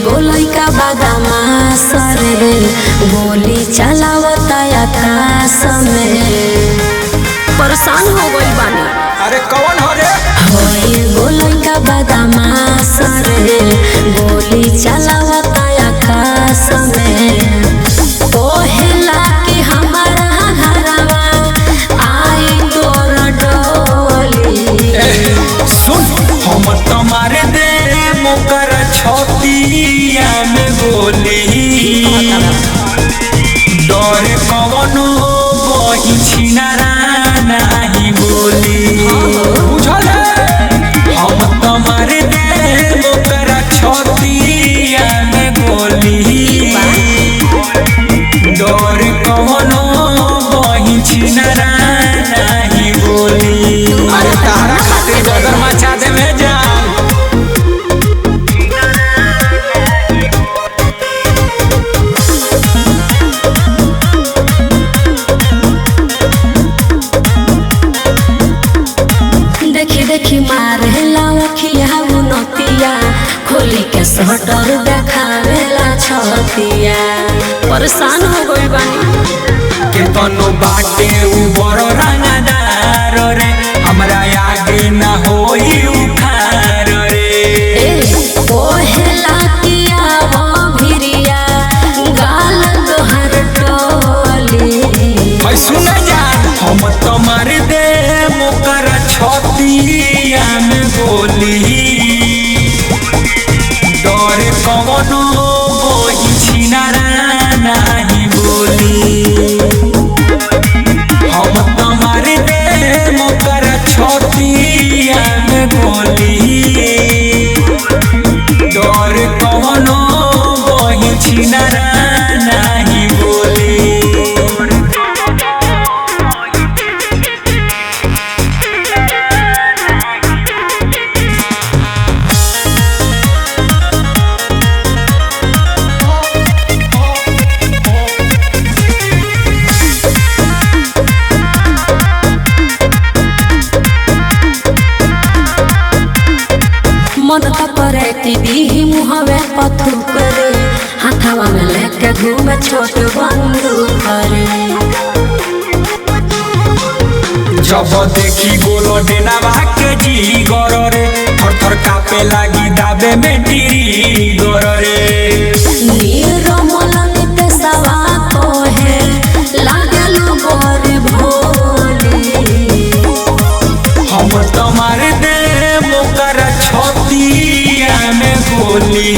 गोलैका बादामा सरे गोली चलावता आकाश में परेशान हो गई बानी। अरे कौन हो रे? होए गोलैका बादामा सरे गोली चलावता आकाश में ओहेला कि हमारा घरवा आई तोर डोली। सुन हम तुम्हारे दे मोकर छतिया में गोली डर कवनो बही छिनारा नहीं बोली। बुझल हम तुम्हारे दे मोकर छतिया में गोली डर कवनो बही छिनारा नहीं बोली। अरे तारा खातिर गदर मचा दे में जा। देखी मारेला अखिया नतिया खोली के सटर देखावेला छतिया परेशान हो गई बानी। के तनो बाटे ऊपर रंगदार रे हमरा आगे ना होई उखार रे। ओहेला किया वो भिरिया गाल तोहर टोली। मैं सुन जान हम तुम्हारे दे मोकर छतिया में गोली डर कवनो बही छिनारा नहीं बोली। हम तुम्हारे दे मोकर छतिया में गोली डर कवनो बही छिनारा नहीं बोली। मन करे कि दी मुहवे पथू करे हाथवा में लेके घूमे छोट बंदूक करे। जब देखी गोलो डेनावा के जी गर रे थर थर कापे लागी दाबे में टीरी गर रे। निर्मल नित सवा तो है लागल गोर भोली। हम तुम्हारे दे मोकर छतिया में गोली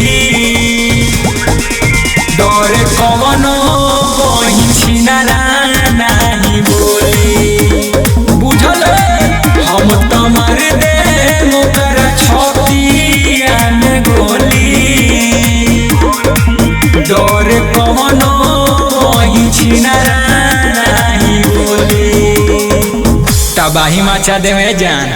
डर कवनो बही छिनारा नहीं बोली। बुझल हम तुम्हारे दे मोकर छतिया में गोली डर कवनो बही छिनारा नहीं बोली। तबाही मचा दे में जान।